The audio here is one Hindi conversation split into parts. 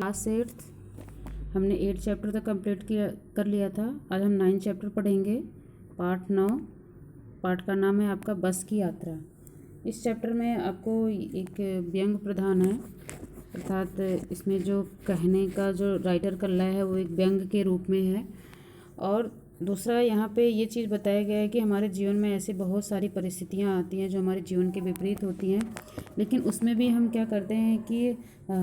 क्लास 8 हमने 8 चैप्टर तक कंप्लीट किया कर लिया था। आज हम 9 चैप्टर पढ़ेंगे। पार्ट 9। पार्ट का नाम है आपका बस की यात्रा। इस चैप्टर में आपको एक व्यंग प्रधान है, अर्थात इसमें जो कहने का जो राइटर का लय है वो एक व्यंग के रूप में है। और दूसरा यहाँ पे ये चीज़ बताया गया है कि हमारे जीवन में ऐसे बहुत सारी परिस्थितियाँ आती हैं जो हमारे जीवन के विपरीत होती हैं, लेकिन उसमें भी हम क्या करते हैं कि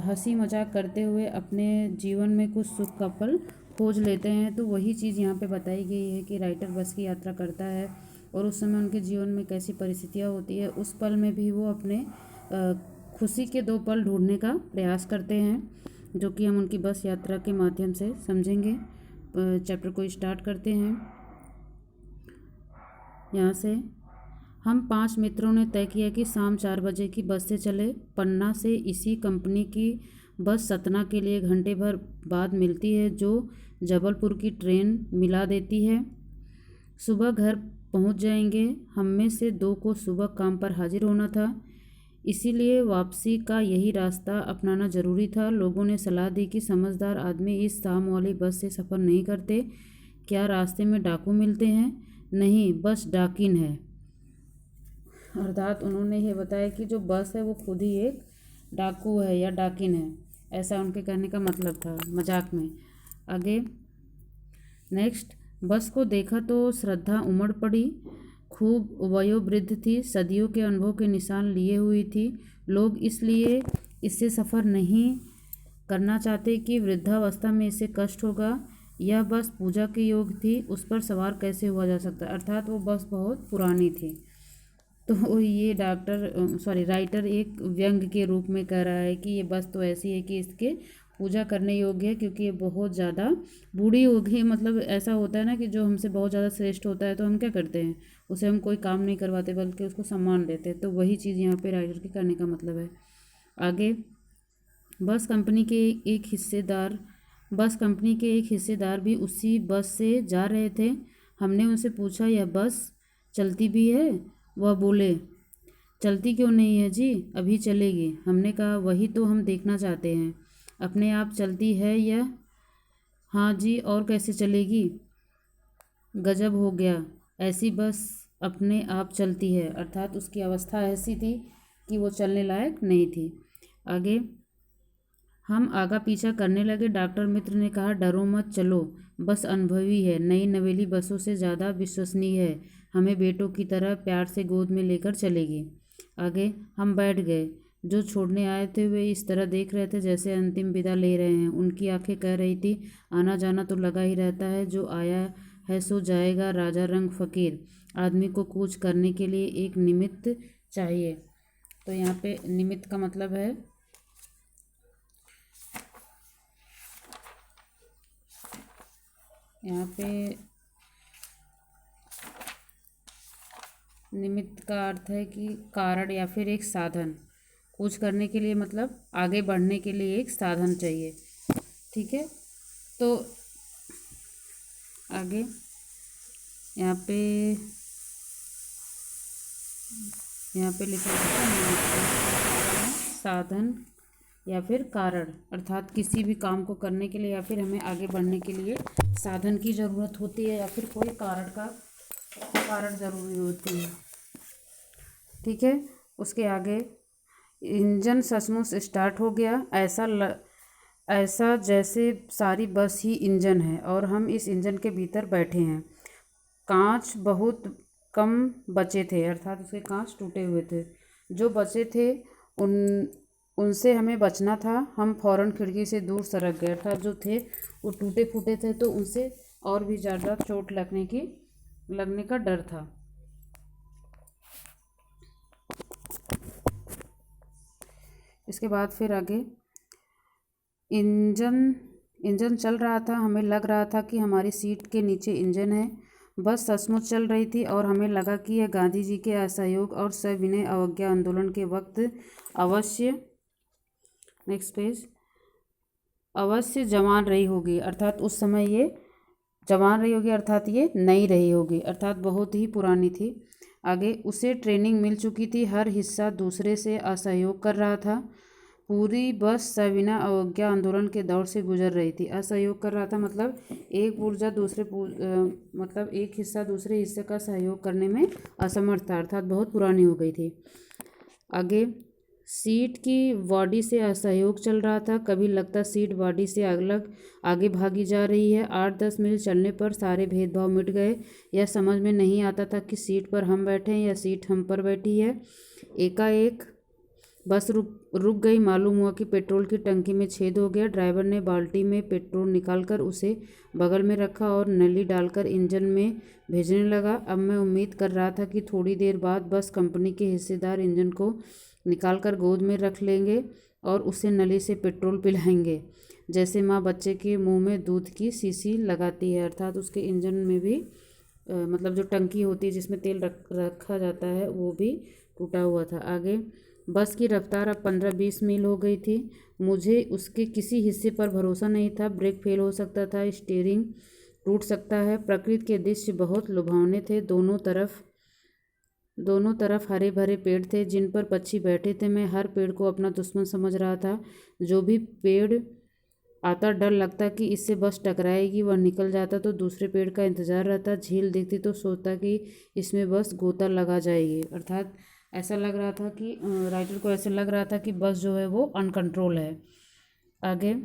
हंसी मजाक करते हुए अपने जीवन में कुछ सुख का पल खोज लेते हैं। तो वही चीज़ यहाँ पे बताई गई है कि राइटर बस की यात्रा करता है और उस समय उनके जीवन में कैसी परिस्थितियाँ होती है, उस पल में भी वो अपने खुशी के 2 पल ढूंढने का प्रयास करते हैं, जो कि हम उनकी बस यात्रा के माध्यम से समझेंगे। चैप्टर को स्टार्ट करते हैं। यहाँ से हम 5 मित्रों ने तय किया कि शाम 4 बजे की बस से चले। पन्ना से इसी कंपनी की बस सतना के लिए घंटे भर बाद मिलती है, जो जबलपुर की ट्रेन मिला देती है। सुबह घर पहुंच जाएंगे। हम में से 2 को सुबह काम पर हाजिर होना था, इसीलिए वापसी का यही रास्ता अपनाना ज़रूरी था। लोगों ने सलाह दी कि समझदार आदमी इस शाम वाली बस से सफ़र नहीं करते। क्या रास्ते में डाकू मिलते हैं? नहीं, बस डाकिन है। अर्थात उन्होंने ये बताया कि जो बस है वो खुद ही एक डाकू है या डाकिन है, ऐसा उनके कहने का मतलब था, मजाक में। आगे नेक्स्ट, बस को देखा तो श्रद्धा उमड़ पड़ी। खूब वयोवृद्ध थी, सदियों के अनुभव के निशान लिए हुई थी। लोग इसलिए इससे सफ़र नहीं करना चाहते कि वृद्धावस्था में इससे कष्ट होगा। यह बस पूजा के योग थी, उस पर सवार कैसे हुआ जा सकता, अर्थात वो बस बहुत पुरानी थी। तो ये राइटर एक व्यंग के रूप में कह रहा है कि ये बस तो ऐसी है कि इसके पूजा करने योग्य है, क्योंकि ये बहुत ज़्यादा बूढ़ी हो गई। मतलब ऐसा होता है ना कि जो हमसे बहुत ज़्यादा श्रेष्ठ होता है तो हम क्या करते हैं, उसे हम कोई काम नहीं करवाते बल्कि उसको सम्मान देते हैं। तो वही चीज़ यहाँ पे राइटर के करने का मतलब है। आगे, बस कंपनी के एक हिस्सेदार भी उसी बस से जा रहे थे। हमने उनसे पूछा, यह बस चलती भी है? वह बोले, चलती क्यों नहीं है जी, अभी चलेगी। हमने कहा, वही तो हम देखना चाहते हैं, अपने आप चलती है यह? हाँ जी, और कैसे चलेगी? गजब हो गया, ऐसी बस अपने आप चलती है। अर्थात उसकी अवस्था ऐसी थी कि वो चलने लायक नहीं थी। आगे हम आगा पीछा करने लगे। डॉक्टर मित्र ने कहा, डरो मत, चलो, बस अनुभवी है, नई नवेली बसों से ज़्यादा विश्वसनीय है, हमें बेटों की तरह प्यार से गोद में लेकर चलेगी। आगे हम बैठ गए। जो छोड़ने आए थे वे इस तरह देख रहे थे जैसे अंतिम विदा ले रहे हैं। उनकी आंखें कह रही थी, आना जाना तो लगा ही रहता है, जो आया है सो जाएगा, राजा रंग फकीर। आदमी को कूच करने के लिए एक निमित्त चाहिए। तो यहाँ पे निमित्त का मतलब है यहाँ पे निमित्त का अर्थ है कि कारण या फिर एक साधन। कूच करने के लिए मतलब आगे बढ़ने के लिए एक साधन चाहिए। ठीक है, तो आगे यहाँ पे लिखा है साधन या फिर कारण, अर्थात किसी भी काम को करने के लिए या फिर हमें आगे बढ़ने के लिए साधन की ज़रूरत होती है या फिर कोई कारण ज़रूरी होती है। ठीक है, उसके आगे इंजन सचमुच स्टार्ट हो गया। ऐसा जैसे सारी बस ही इंजन है और हम इस इंजन के भीतर बैठे हैं। कांच बहुत कम बचे थे, अर्थात उसके कांच टूटे हुए थे। जो बचे थे उनसे हमें बचना था। हम फौरन खिड़की से दूर सरक गए, अर्थात जो थे वो टूटे फूटे थे तो उनसे और भी ज़्यादा चोट लगने का डर था। इसके बाद फिर आगे इंजन चल रहा था। हमें लग रहा था कि हमारी सीट के नीचे इंजन है। बस सचमुच चल रही थी और हमें लगा कि यह गांधी जी के असहयोग और सविनय अवज्ञा आंदोलन के वक्त अवश्य जवान रही होगी, अर्थात उस समय ये जवान रही होगी, अर्थात ये नई रही होगी, अर्थात बहुत ही पुरानी थी। आगे उसे ट्रेनिंग मिल चुकी थी, हर हिस्सा दूसरे से असहयोग कर रहा था। पूरी बस सविनय अवज्ञा आंदोलन के दौर से गुजर रही थी। असहयोग कर रहा था मतलब एक ऊर्जा मतलब एक हिस्सा दूसरे हिस्से का सहयोग करने में असमर्थ था, अर्थात बहुत पुरानी हो गई थी। आगे, सीट की बॉडी से असहयोग चल रहा था। कभी लगता सीट बॉडी से अलग आगे भागी जा रही है। 8-10 मील चलने पर सारे भेदभाव मिट गए। यह समझ में नहीं आता था कि सीट पर हम बैठे हैं या सीट हम पर बैठी है। एकाएक बस रुक गई। मालूम हुआ कि पेट्रोल की टंकी में छेद हो गया। ड्राइवर ने बाल्टी में पेट्रोल निकालकर उसे बगल में रखा और नली डालकर इंजन में भेजने लगा। अब मैं उम्मीद कर रहा था कि थोड़ी देर बाद बस कंपनी के हिस्सेदार इंजन को निकालकर गोद में रख लेंगे और उसे नली से पेट्रोल पिलाएंगे, जैसे माँ बच्चे के मुंह में दूध की शीशी लगाती है। अर्थात उसके इंजन में भी मतलब जो टंकी होती है जिसमें तेल रखा जाता है वो भी टूटा हुआ था। आगे, बस की रफ्तार अब 15-20 मील हो गई थी। मुझे उसके किसी हिस्से पर भरोसा नहीं था। ब्रेक फेल हो सकता था, स्टीयरिंग टूट सकता है। प्रकृति के दृश्य बहुत लुभावने थे। दोनों तरफ हरे भरे पेड़ थे जिन पर पक्षी बैठे थे। मैं हर पेड़ को अपना दुश्मन समझ रहा था। जो भी पेड़ आता डर लगता कि इससे बस टकराएगी। वह निकल जाता तो दूसरे पेड़ का इंतजार रहता। झील दिखती तो सोचता कि इसमें बस गोता लगा जाएगी। अर्थात ऐसा लग रहा था कि राइटर को ऐसे लग रहा था कि बस जो है वो अनकंट्रोल है। आगे,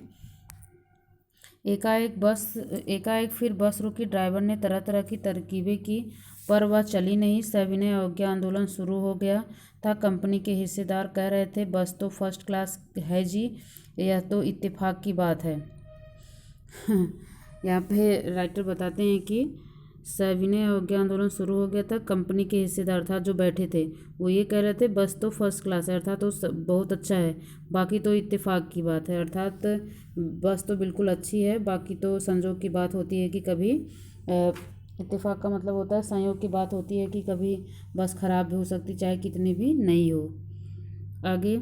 एकाएक फिर बस रुकी। ड्राइवर ने तरह तरह की तरकीबें की पर वह चली नहीं। सविनय अवज्ञा आंदोलन शुरू हो गया था। कंपनी के हिस्सेदार कह रहे थे बस तो फर्स्ट क्लास है जी, यह तो इत्तेफाक की बात है। यहाँ पे राइटर बताते हैं कि सविनय अवज्ञा आंदोलन शुरू हो गया था। कंपनी के हिस्सेदार अर्थात जो बैठे थे वो ये कह रहे थे बस तो फर्स्ट क्लास है, अर्थात तो बहुत अच्छा है, बाकी तो इत्तेफाक की बात है। अर्थात बस तो बिल्कुल अच्छी है, बाकी तो संजोग की बात होती है कि कभी इत्तेफाक का मतलब होता है संयोग की बात होती है कि कभी बस ख़राब भी हो सकती चाहे कितनी भी नई हो। आगे,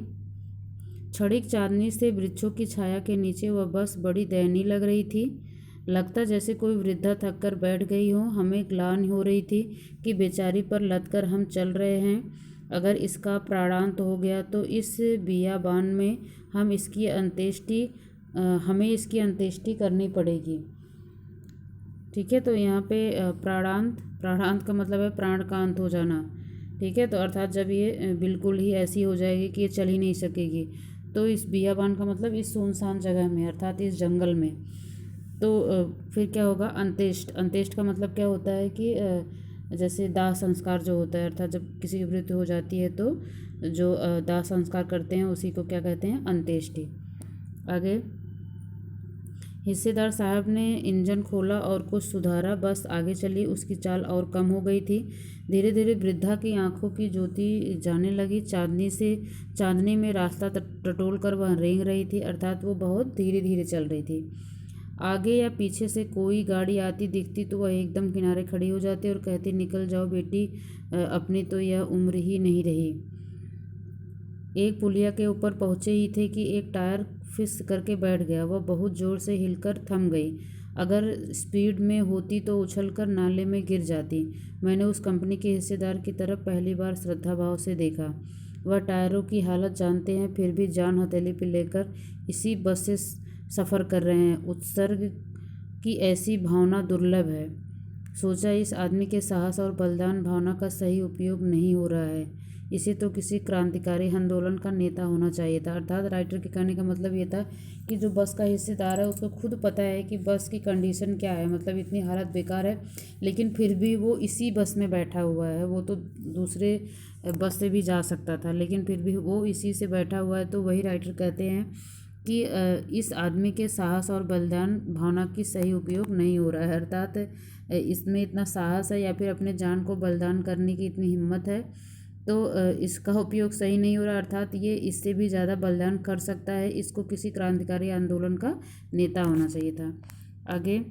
क्षणिक चांदनी से वृक्षों की छाया के नीचे वह बस बड़ी दयनीय लग रही थी। लगता जैसे कोई वृद्धा थक कर बैठ गई हो। हमें ग्लानि हो रही थी कि बेचारी पर लदकर हम चल रहे हैं। अगर इसका प्राणांत हो गया तो इस बियाबान में हमें इसकी अंत्येष्टि करनी पड़ेगी। ठीक है, तो यहाँ पे प्राणांत का मतलब है प्राण का अंत हो जाना। ठीक है, तो अर्थात जब ये बिल्कुल ही ऐसी हो जाएगी कि ये चल ही नहीं सकेगी, तो इस बियाबान का मतलब इस सुनसान जगह में अर्थात इस जंगल में। तो फिर क्या होगा, अंत्येष्ट का मतलब क्या होता है कि जैसे दाह संस्कार जो होता है, अर्थात जब किसी की मृत्यु हो जाती है तो जो दाह संस्कार करते हैं उसी को क्या कहते हैं, अंत्येष्टि। आगे, हिस्सेदार साहब ने इंजन खोला और कुछ सुधारा। बस आगे चली। उसकी चाल और कम हो गई थी। धीरे धीरे वृद्धा की आंखों की ज्योति जाने लगी। चांदनी में रास्ता टटोल कर वह रेंग रही थी, अर्थात वो बहुत धीरे धीरे चल रही थी। आगे या पीछे से कोई गाड़ी आती दिखती तो वह एकदम किनारे खड़ी हो जाती और कहती निकल जाओ बेटी, अपनी तो यह उम्र ही नहीं रही। एक पुलिया के ऊपर पहुंचे ही थे कि एक टायर फिस करके बैठ गया। वह बहुत जोर से हिलकर थम गई। अगर स्पीड में होती तो उछलकर नाले में गिर जाती। मैंने उस कंपनी के हिस्सेदार की तरफ पहली बार श्रद्धा भाव से देखा। वह टायरों की हालत जानते हैं फिर भी जान हथेली पर लेकर इसी बस से सफ़र कर रहे हैं। उत्सर्ग की ऐसी भावना दुर्लभ है। सोचा इस आदमी के साहस और बलिदान भावना का सही उपयोग नहीं हो रहा है। इसे तो किसी क्रांतिकारी आंदोलन का नेता होना चाहिए था। अर्थात राइटर के कहने का मतलब ये था कि जो बस का हिस्सेदार है उसको खुद पता है कि बस की कंडीशन क्या है, मतलब इतनी हालत बेकार है, लेकिन फिर भी वो इसी बस में बैठा हुआ है। वो तो दूसरे बस से भी जा सकता था, लेकिन फिर भी वो इसी से बैठा हुआ है। तो वही राइटर कहते हैं कि इस आदमी के साहस और बलिदान भावना की सही उपयोग नहीं हो रहा है। अर्थात इसमें इतना साहस है या फिर अपने जान को बलिदान करने की इतनी हिम्मत है, तो इसका उपयोग सही नहीं हो रहा। अर्थात ये इससे भी ज़्यादा बलिदान कर सकता है। इसको किसी क्रांतिकारी आंदोलन का नेता होना चाहिए था। आगे,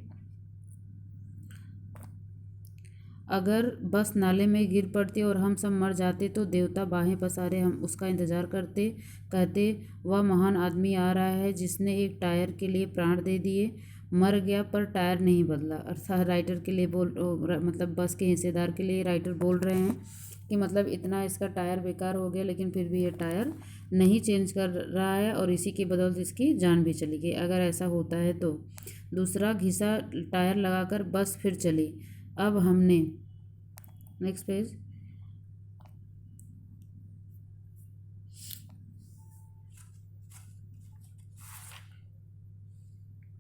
अगर बस नाले में गिर पड़ती और हम सब मर जाते तो देवता बाहें पसारे हम उसका इंतज़ार करते, कहते वह महान आदमी आ रहा है जिसने एक टायर के लिए प्राण दे दिए। मर गया पर टायर नहीं बदला। अर्थात राइटर के लिए मतलब बस के हिस्सेदार के लिए राइटर बोल रहे हैं कि मतलब इतना इसका टायर बेकार हो गया लेकिन फिर भी ये टायर नहीं चेंज कर रहा है और इसी की बदौलत इसकी जान भी चली गई। अगर ऐसा होता है तो दूसरा, घिसा टायर लगाकर बस फिर चली। अब हमने, नेक्स्ट पेज,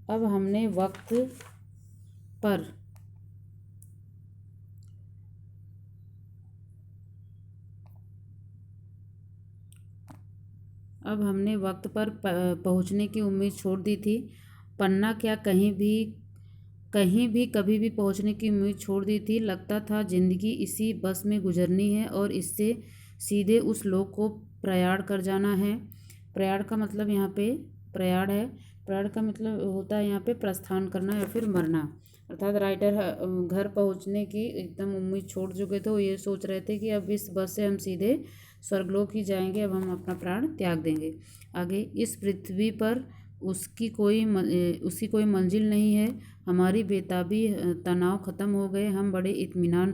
अब हमने वक्त पर पहुंचने की उम्मीद छोड़ दी थी। पन्ना क्या, कहीं भी कभी भी पहुंचने की उम्मीद छोड़ दी थी। लगता था जिंदगी इसी बस में गुजरनी है और इससे सीधे उस लोक को प्रयाण कर जाना है। प्रयाण का मतलब यहाँ पे प्रयाण है। प्रयाण का मतलब होता है यहाँ पे प्रस्थान करना या फिर मरना। अर्थात राइटर घर पहुँचने की एकदम उम्मीद छोड़ चुके थे। वो ये सोच रहे थे कि अब इस बस से हम सीधे स्वर्गलोक ही जाएंगे, अब हम अपना प्राण त्याग देंगे। आगे, इस पृथ्वी पर उसकी कोई मंजिल नहीं है। हमारी बेताबी तनाव ख़त्म हो गए। हम बड़े इत्मीनान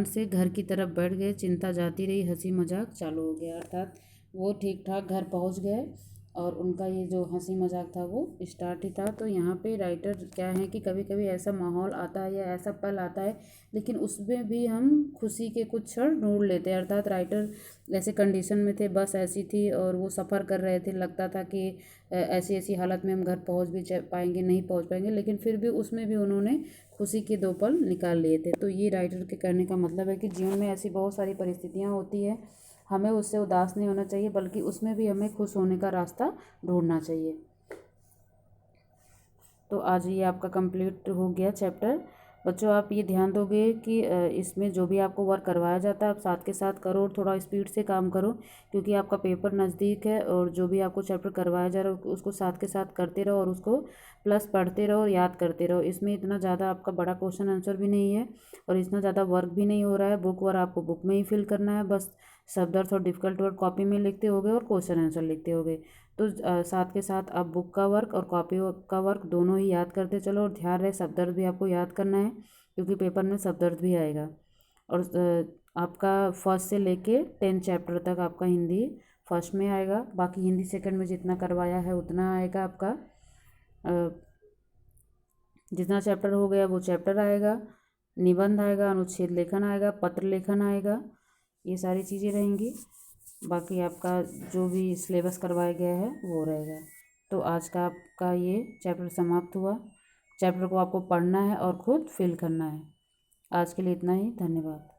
से घर की तरफ बैठ गए। चिंता जाती रही, हंसी मजाक चालू हो गया। अर्थात वो ठीक ठाक घर पहुंच गए और उनका ये जो हंसी मजाक था वो स्टार्ट ही था। तो यहाँ पे राइटर क्या है कि कभी कभी ऐसा माहौल आता है या ऐसा पल आता है लेकिन उसमें भी हम खुशी के कुछ क्षण ढूंढ लेते हैं। अर्थात राइटर ऐसे कंडीशन में थे, बस ऐसी थी और वो सफ़र कर रहे थे। लगता था कि ऐसी ऐसी हालत में हम घर पहुँच भी पाएंगे, नहीं पहुँच पाएंगे, लेकिन फिर भी उसमें भी उन्होंने खुशी के दो पल निकाल लिए थे। तो ये राइटर के कहने का मतलब है कि जीवन में ऐसी बहुत सारी परिस्थितियाँ होती हैं, हमें उससे उदास नहीं होना चाहिए बल्कि उसमें भी हमें खुश होने का रास्ता ढूंढना चाहिए। तो आज ये आपका कंप्लीट हो गया चैप्टर। बच्चों आप ये ध्यान दोगे कि इसमें जो भी आपको वर्क करवाया जाता है आप साथ के साथ करो और थोड़ा स्पीड से काम करो क्योंकि आपका पेपर नज़दीक है। और जो भी आपको चैप्टर करवाया जा रहा है उसको साथ के साथ करते रहो और उसको प्लस पढ़ते रहो और याद करते रहो। इसमें इतना ज़्यादा आपका बड़ा क्वेश्चन आंसर भी नहीं है और इतना ज़्यादा वर्क भी नहीं हो रहा है। बुक वर्क आपको बुक में ही फिल करना है, बस शब्द अर्थ और डिफ़िकल्ट वर्ड कॉपी में लिखते होगे और क्वेश्चन आंसर लिखते होगे। तो साथ के साथ आप बुक का वर्क और कॉपी का वर्क दोनों ही याद करते चलो और ध्यान रहे शब्द अर्थ भी आपको याद करना है क्योंकि पेपर में शब्द अर्थ भी आएगा। और आपका फर्स्ट से लेके 10 चैप्टर तक आपका हिंदी फर्स्ट में आएगा, बाकी हिंदी सेकंड में जितना करवाया है उतना आएगा आपका। जितना चैप्टर हो गया वो चैप्टर आएगा, निबंध आएगा, अनुच्छेद लेखन आएगा, पत्र लेखन आएगा, ये सारी चीज़ें रहेंगी। बाकी आपका जो भी सिलेबस करवाया गया है वो रहेगा। तो आज का आपका ये चैप्टर समाप्त हुआ। चैप्टर को आपको पढ़ना है और ख़ुद फिल करना है। आज के लिए इतना ही, धन्यवाद।